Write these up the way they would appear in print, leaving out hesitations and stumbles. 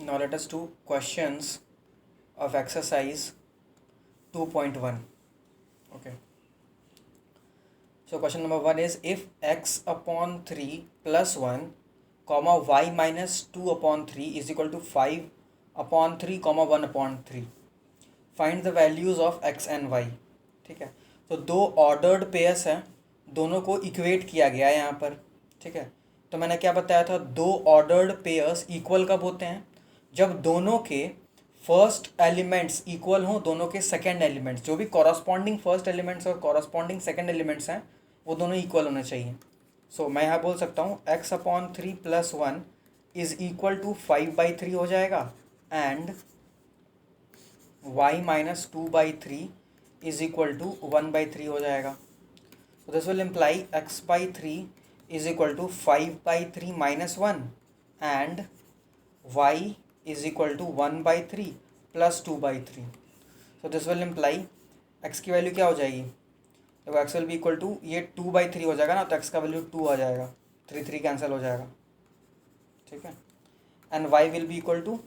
Now let us do questions of exercise 2.1. Okay. So question number 1 is, if x upon 3 plus 1 comma y minus 2 upon 3 is equal to 5 upon 3 comma 1 upon 3, find the values of x and y. ठीक है, तो दो ordered pairs हैं, दोनों को equate किया गया है यहाँ पर. ठीक है, तो मैंने क्या बताया था, दो ऑर्डर्ड पेयर्स इक्वल कब होते हैं? जब दोनों के फर्स्ट एलिमेंट्स इक्वल हों दोनों के सेकंड एलिमेंट्स, जो भी कॉरस्पॉन्डिंग फर्स्ट एलिमेंट्स और कॉरस्पॉन्डिंग सेकंड एलिमेंट्स हैं वो दोनों इक्वल होने चाहिए. सो मैं यहाँ बोल सकता हूँ x upon 3 plus 1 is equal to 5/3 हो जाएगा and y minus 2/3 is equal to 1/3 हो जाएगा. So this will imply x/3 is equal to 5/3 minus 1 and y is equal to 1/3 plus 2/3. So this will imply x की value क्या हो जाएगी? देखो x will be equal to, ये 2/3 हो जाएगा ना, तो x का वैल्यू 2 आ जाएगा, 3 कैंसिल हो जाएगा. ठीक है, and y will be equal to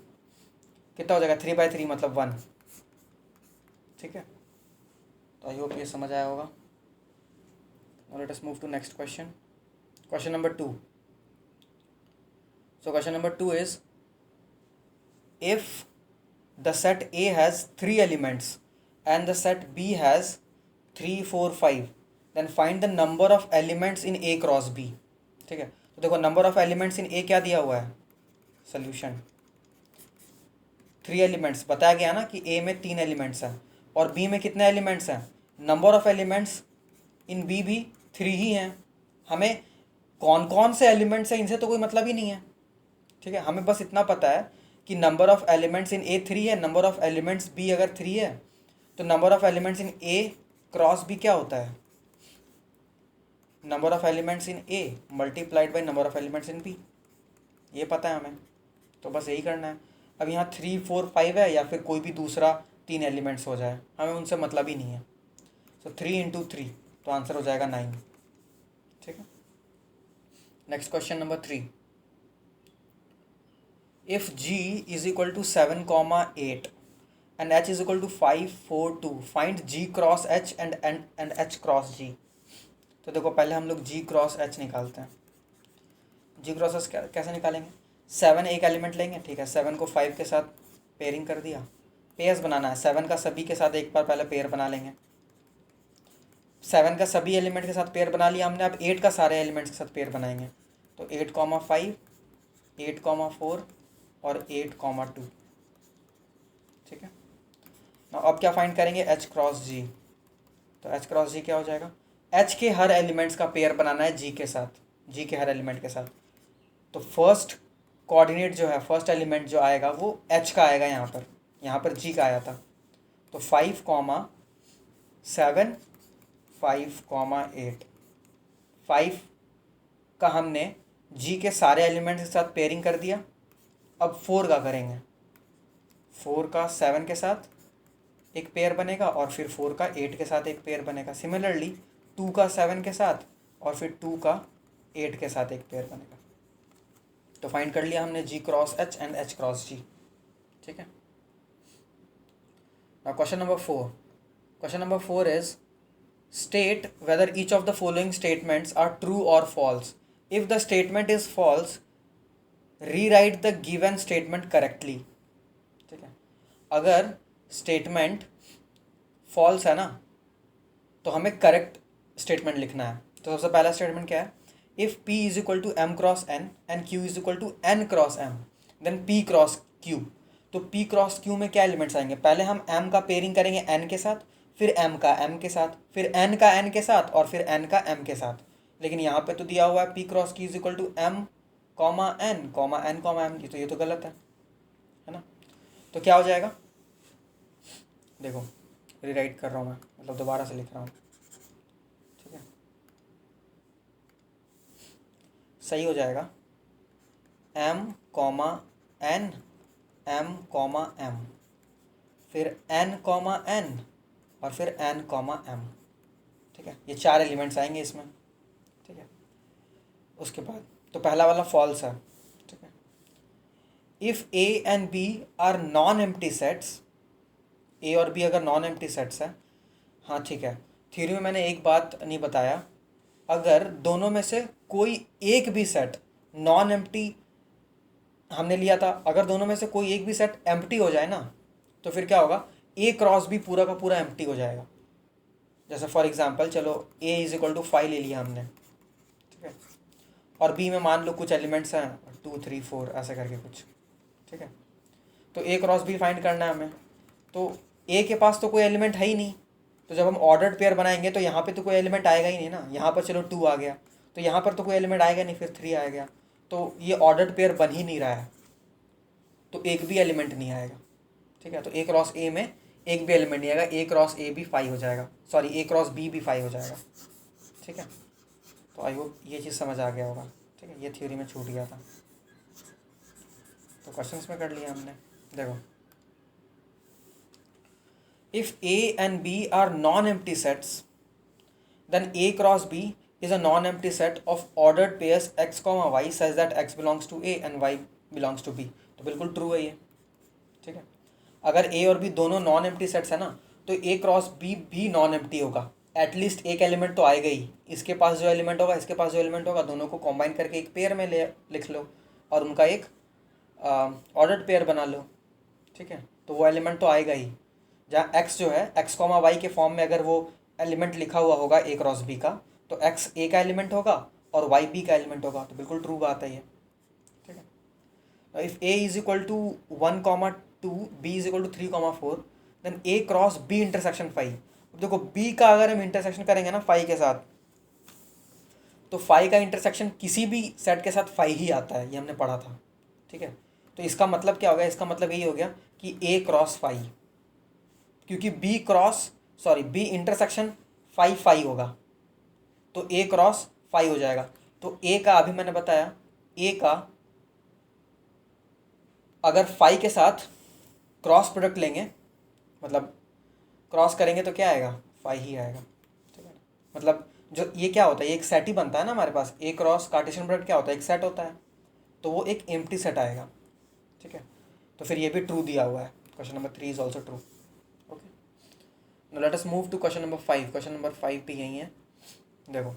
कितना हो जाएगा? 3/3 मतलब 1. ठीक है, तो आई होप ये समझ आया होगा. Now let us move to next question. Question number 2. So question number 2 is, if the set A has 3 elements and the set B has 3, 4, 5, then find the number of elements in A cross B. ठीक है, तो देखो number of elements in ए क्या दिया हुआ है? Solution 3 elements बताया गया ना कि ए में 3 एलिमेंट्स हैं और बी में कितने एलिमेंट्स हैं? Number of elements in B भी 3 ही हैं. हमें कौन कौन से एलिमेंट्स हैं इनसे तो कोई मतलब ही नहीं है. ठीक है, हमें बस इतना पता है कि नंबर ऑफ एलिमेंट्स इन ए 3 है, नंबर ऑफ एलिमेंट्स बी अगर 3 है तो number of elements in A cross B क्या होता है? Number of elements in A multiplied by number of elements in B. ये पता है हमें, तो बस यही करना है. अब यहाँ 3, 4, 5 है या फिर कोई भी दूसरा 3 एलिमेंट्स हो जाए, हमें उनसे मतलब ही नहीं है. सो 3 इंटू 3 तो आंसर हो जाएगा 9. ठीक है, next question number 3. If g is equal to 7, 8 and h is equal to 5, 4, 2, find g cross h and h cross g. तो देखो पहले हम लोग g cross h निकालते हैं. g cross h कैसे निकालेंगे? 7 एक एलिमेंट लेंगे. ठीक है, 7 को 5 के साथ पेयरिंग कर दिया. पेयर्स बनाना है, 7 का सभी के साथ एक बार पहले पेयर बना लेंगे. 7 का सभी एलिमेंट के साथ पेयर बना लिया हमने. अब 8 का सारे एलिमेंट्स के साथ पेयर बनाएंगे. तो 8, 5, 8, 4 और 8, 2. ठीक है, अब क्या फाइंड करेंगे? h cross g. तो h क्रॉस g क्या हो जाएगा? h के हर एलिमेंट्स का पेयर बनाना है g के साथ, g के हर एलिमेंट के साथ. तो फर्स्ट कोऑर्डिनेट जो है, फर्स्ट एलिमेंट जो आएगा वो h का आएगा. यहाँ पर g का आया था. तो 5, 7, 5, 8. 5 का हमने g के सारे एलिमेंट्स के साथ पेयरिंग कर दिया. अब 4 का करेंगे. 4 का 7 के साथ एक पेयर बनेगा और फिर 4 का 8 के साथ एक पेयर बनेगा. सिमिलरली 2 का 7 के साथ और फिर 2 का 8 के साथ एक पेयर बनेगा. तो फाइंड कर लिया हमने g cross h and h cross g. ठीक है, now question number 4. Question number 4 is, state whether each of the following statements are true or false. If the statement is false, rewrite the given statement correctly. ठीक है, अगर statement false है ना तो हमें correct statement लिखना है. तो सबसे पहला स्टेटमेंट क्या है? If p is equal to m cross n and q is equal to n cross m then p cross q. तो p क्रॉस q में क्या एलिमेंट्स आएंगे? पहले हम m का पेयरिंग करेंगे n के साथ, फिर m का m के साथ, फिर n का n के साथ और फिर n का m के साथ. लेकिन यहाँ पे तो दिया हुआ है p cross q is equal to m, n, m. तो ये तो गलत है ना. तो क्या हो जाएगा? देखो रीराइट कर रहा हूँ मैं, मतलब दोबारा से लिख रहा हूँ. ठीक है, सही हो जाएगा m, n, m, m, फिर n, n और फिर n, m. ठीक है, ये 4 एलिमेंट्स आएंगे इसमें. ठीक है, उसके बाद तो पहला वाला फॉल्स है. ठीक है, if A and B are non empty sets, A और बी अगर नॉन एम्प्टी सेट्स है, हाँ ठीक है, थ्योरी में मैंने एक बात नहीं बताया, अगर दोनों में से कोई एक भी सेट नॉन एम्प्टी हमने लिया था, अगर दोनों में से कोई एक भी सेट एम्प्टी हो जाए ना, तो फिर क्या होगा, ए क्रॉस बी पूरा का पूरा एम्प्टी हो जाएगा। जैसे फॉर एग्जांपल चलो ए इज इक्वल टू 5 ले लिया हमने, ठीक है, और बी में मान लो कुछ एलिमेंट्स हैं 2 3 4 ऐसे करके कुछ, ठीक है, तो ए क्रॉस बी फाइंड करना है हमें, तो ए के पास तो कोई एलिमेंट है ही नहीं, तो जब हम ऑर्डर्ड पेयर बनाएंगे तो यहाँ पे तो कोई एलिमेंट आएगा ही नहीं ना, यहाँ पर चलो 2 आ गया, तो यहाँ पर तो कोई एलिमेंट आएगा नहीं, फिर 3 आ गया, तो ये ऑर्डर्ड पेयर बन ही नहीं रहा है, तो एक भी एलिमेंट नहीं आएगा, ठीक है, तो ए क्रॉस ए में एक भी एलिमेंट नहीं आएगा, ए क्रॉस ए भी 5 हो जाएगा, सॉरी ए क्रॉस बी भी 5 हो जाएगा, ठीक है, तो आई होप ये चीज़ समझ आ गया होगा, ठीक है, ये थ्योरी में छूट गया था, तो क्वेश्चंस में कर लिया हमने। देखो, if A and B are non empty sets, then A cross B is a non-empty set of ordered pairs x, y such that x belongs to A and y belongs to B। तो बिल्कुल true है ये, ठीक है, अगर A और B दोनों non empty sets है ना, तो A क्रॉस B भी नॉन एम्प्टी होगा, एटलीस्ट एक एलिमेंट तो आएगा ही, इसके पास जो एलिमेंट होगा इसके पास जो एलिमेंट होगा, दोनों को कॉम्बाइन करके एक पेयर में लिख लो और उनका एक ऑर्डर्ड पेयर बना लो, ठीक है, तो वो एलिमेंट तो आएगा ही, जहाँ x जो है x, y के फॉर्म में अगर वो एलिमेंट लिखा हुआ होगा ए क्रॉस बी का, तो x ए का एलिमेंट होगा और y बी का एलिमेंट होगा, तो बिल्कुल ट्रू बात है ये, ठीक है। If a is equal to 1,2 b is equal to 3,4 then a cross b intersection 5। अब देखो b का अगर हम इंटरसेक्शन करेंगे ना 5 के साथ, तो 5 का इंटरसेक्शन किसी भी सेट के साथ 5 ही आता है, ये हमने पढ़ा था, ठीक है, तो इसका मतलब क्या हो गया, इसका मतलब यही हो गया कि a क्रॉस 5, क्योंकि बी इंटरसेक्शन 5 होगा, तो ए क्रॉस 5 हो जाएगा, तो ए का अभी मैंने बताया, ए का अगर 5 के साथ क्रॉस प्रोडक्ट लेंगे, मतलब क्रॉस करेंगे तो क्या आएगा, 5 ही आएगा, ठीक है, मतलब जो ये क्या होता है, ये एक सेट ही बनता है ना हमारे पास, ए क्रॉस कार्टेशियन प्रोडक्ट क्या होता है, एक सेट होता है, तो वो एक एम्प्टी सेट आएगा, ठीक है, तो फिर ये भी ट्रू दिया हुआ है, question number 3 is also true. Now let us move to question number 5। Question number 5 भी यही है, देखो,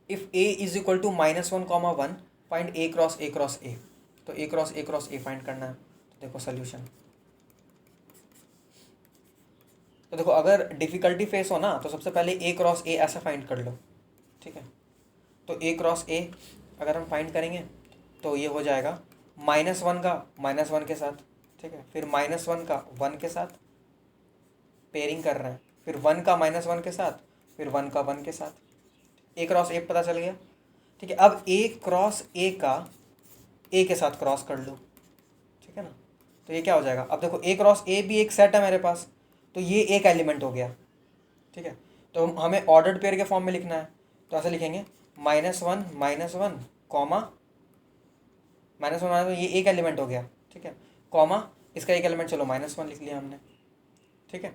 if a is equal to -1, 1 find a cross a, तो a क्रॉस a फाइंड करना है, तो देखो सोल्यूशन, तो देखो अगर डिफिकल्टी फेस हो ना, तो सबसे पहले a क्रॉस a ऐसा फाइंड कर लो, ठीक है, तो a क्रॉस a अगर हम फाइंड करेंगे तो ये हो जाएगा -1 का -1 के साथ, ठीक है, फिर -1 का 1 के साथ पेयरिंग कर रहे हैं, फिर 1 का -1 के साथ, फिर 1 का 1 के साथ, ए क्रॉस ए पता चल गया, ठीक है, अब ए क्रॉस ए का ए के साथ क्रॉस कर लो, ठीक है ना, तो ये क्या हो जाएगा, अब देखो ए क्रॉस ए भी एक सेट है मेरे पास, तो ये एक एलिमेंट हो गया, ठीक है, तो हमें ऑर्डर्ड पेयर के फॉर्म में लिखना है, तो ऐसे लिखेंगे -1 कॉमा -1 ये एक एलिमेंट हो गया, ठीक है, कॉमा इसका एक एलिमेंट, चलो -1 लिख लिया हमने, ठीक है,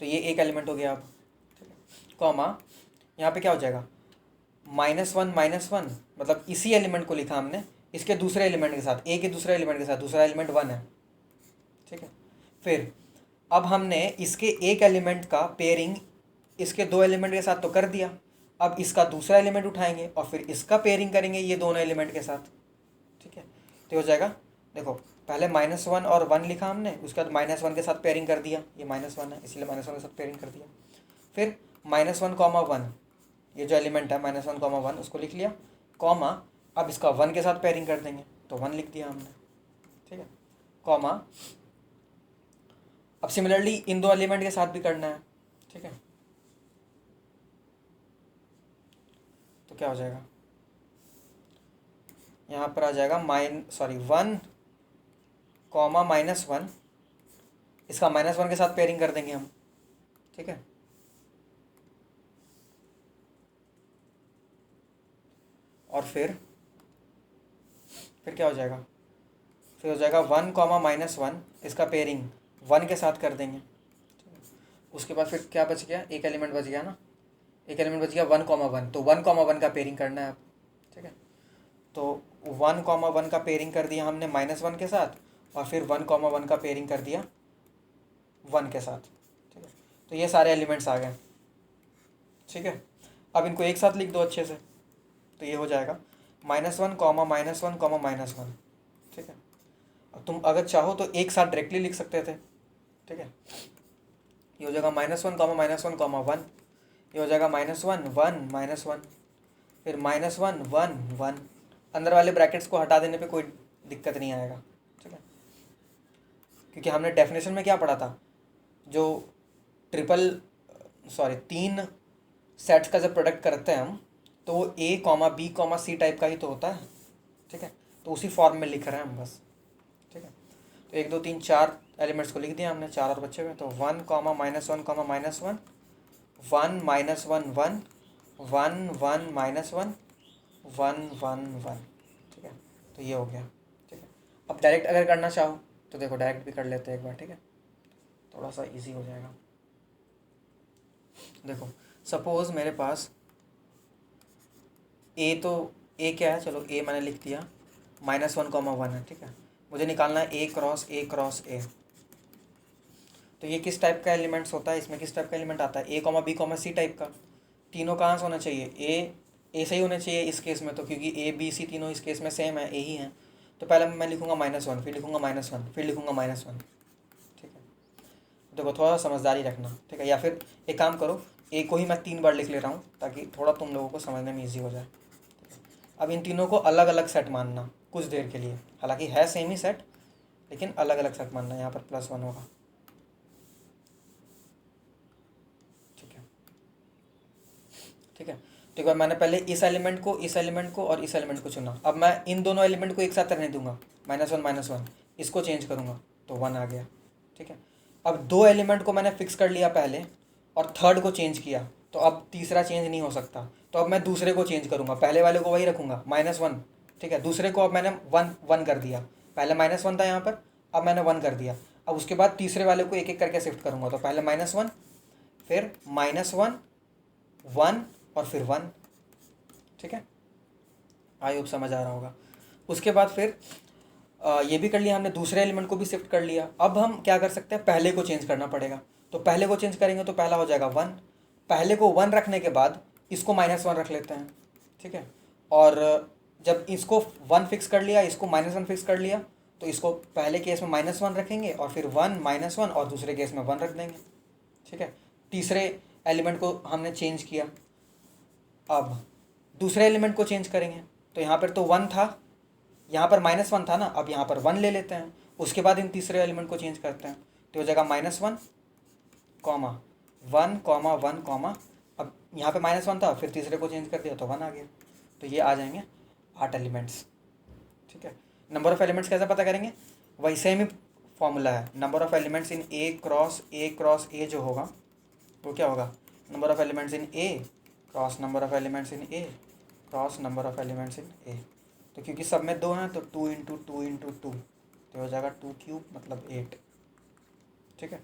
तो ये एक एलिमेंट हो गया अब, ठीक है, कॉमा यहाँ पे क्या हो जाएगा, -1 मतलब इसी एलिमेंट को लिखा हमने इसके दूसरे एलिमेंट के साथ, ए के दूसरे एलिमेंट के साथ, दूसरा एलिमेंट 1 है, ठीक है, फिर अब हमने इसके एक एलिमेंट का पेयरिंग इसके 2 एलिमेंट के साथ तो कर दिया, अब इसका दूसरा एलिमेंट उठाएंगे और फिर इसका पेयरिंग करेंगे ये दोनों एलिमेंट के साथ, ठीक है, तो हो जाएगा, देखो पहले -1 और 1 लिखा हमने, उसके बाद -1 के साथ पेयरिंग कर दिया, ये -1 है इसलिए -1 के साथ पेयरिंग कर दिया, फिर -1, 1 ये जो एलिमेंट है -1, 1 उसको लिख लिया, कॉमा अब इसका 1 के साथ पेयरिंग कर देंगे, तो 1 लिख दिया हमने, ठीक है, कॉमा अब सिमिलरली इन दो एलिमेंट के साथ भी करना है, ठीक है, तो क्या हो जाएगा, यहाँ पर आ जाएगा 1 कॉमा -1, इसका -1 के साथ पेयरिंग कर देंगे हम, ठीक है, और फिर क्या हो जाएगा, फिर हो जाएगा 1 कॉमा -1 इसका पेयरिंग 1 के साथ कर देंगे, उसके बाद फिर क्या बच गया, एक एलिमेंट बच गया ना, एक एलिमेंट बच गया 1 कॉमा 1, तो 1 कॉमा 1 का पेयरिंग करना है अब, ठीक है, तो 1,1 का पेयरिंग कर दिया हमने -1 के साथ, और फिर 1,1 का पेयरिंग कर दिया 1 के साथ। ठीक है, तो ये सारे एलिमेंट्स आ गए। ठीक है, अब इनको एक साथ लिख दो अच्छे से, तो ये हो जाएगा -1, -1, ठीक है। अब तुम अगर चाहो तो एक साथ डायरेक्टली लिख सकते थे। ठीक है, ये हो जाएगा -1, -1, 1, ये हो जाएगा -1, 1, -1, फिर -1, 1, 1। अंदर वाले ब्रैकेट्स को हटा देने पे कोई दिक्कत नहीं आएगा। ठीक है, क्योंकि हमने डेफिनेशन में क्या पढ़ा था, जो तीन सेट्स का जब प्रोडक्ट करते हैं हम, तो वो A, B, C टाइप का ही तो होता है। ठीक है, तो उसी फॉर्म में लिख रहे हैं हम बस। ठीक है, तो 1, 2, 3, 4 एलिमेंट्स को लिख दिया हमने, 4 और बच्चे में, तो 1, -1, -1, 1, -1, 1, 1, 1, -1, 1, 1, 1। ठीक है, तो ये हो गया। ठीक है, अब डायरेक्ट अगर करना चाहो तो देखो डायरेक्ट भी कर लेते हैं एक बार। ठीक है, थोड़ा सा इजी हो जाएगा। देखो सपोज मेरे पास ए, तो ए क्या है, चलो ए मैंने लिख दिया, -1, 1 है। ठीक है, मुझे निकालना है A क्रॉस A। तो ये किस टाइप का एलिमेंट्स होता है, इसमें किस टाइप का एलिमेंट आता है, A, B, C टाइप का। तीनों कहाँ से होना चाहिए, ए से ही होने चाहिए इस केस में, तो क्योंकि A, B, C तीनों इस केस में सेम है, ए ही हैं। तो पहले मैं लिखूँगा -1, फिर लिखूँगा -1, फिर लिखूँगा -1। ठीक है, देखो थोड़ा समझदारी रखना। ठीक है, या फिर एक काम करो, ए को ही मैं 3 बार लिख ले रहा हूँ ताकि थोड़ा तुम लोगों को समझने में ईजी हो जाए। अब इन तीनों को अलग अलग सेट मानना कुछ देर के लिए, हालांकि है सेम ही सेट, लेकिन अलग अलग सेट मानना। यहाँ पर +1 होगा। ठीक है, ठीक है, तो एक बार मैंने पहले इस एलिमेंट को, इस एलिमेंट को और इस एलिमेंट को चुना। अब मैं इन दोनों एलिमेंट को एक साथ रहने दूंगा, -1, -1, इसको चेंज करूँगा तो 1 आ गया। ठीक है, अब 2 एलिमेंट को मैंने फिक्स कर लिया पहले, और थर्ड को चेंज किया, तो अब तीसरा चेंज नहीं हो सकता। तो अब मैं दूसरे को चेंज करूँगा, पहले वाले को वही रखूँगा -1। ठीक है, दूसरे को अब मैंने 1 कर दिया, पहले -1 था यहाँ पर, अब मैंने 1 कर दिया। अब उसके बाद तीसरे वाले को एक एक करके शिफ्ट करूँगा, तो पहले -1, फिर -1, 1 और फिर 1। ठीक है, आई होप समझ आ रहा होगा। उसके बाद फिर ये भी कर लिया हमने, दूसरे एलिमेंट को भी शिफ्ट कर लिया। अब हम क्या कर सकते हैं, पहले को चेंज करना पड़ेगा। तो पहले को चेंज करेंगे तो पहला हो जाएगा 1। पहले को 1 रखने के बाद इसको -1 रख लेते हैं। ठीक है, और जब इसको 1 फिक्स कर लिया, इसको -1 फिक्स कर लिया, तो इसको पहले केस में -1 रखेंगे, और फिर 1, -1, और दूसरे केस में 1 रख देंगे। ठीक है, तीसरे एलिमेंट को हमने चेंज किया। अब दूसरे एलिमेंट को चेंज करेंगे, तो यहाँ पर तो 1 था, यहाँ पर -1 था ना, अब यहाँ पर 1 ले लेते हैं। उसके बाद इन तीसरे एलिमेंट को चेंज करते हैं, तो हो जाएगा -1, -1, 1, अब यहाँ पे -1 था, फिर तीसरे को चेंज कर दिया तो 1 आ गया। तो ये आ जाएंगे 8 एलिमेंट्स। ठीक है, नंबर ऑफ़ एलिमेंट्स कैसे पता करेंगे, वही सेम ही फॉर्मूला है। Number of elements in cross A जो होगा वो क्या होगा, number of elements in A cross number of elements in A cross number of elements in A. तो क्योंकि सब में 2 हैं, तो 2 × 2 × 2, तो हो जाएगा 2³ मतलब 8। ठीक है।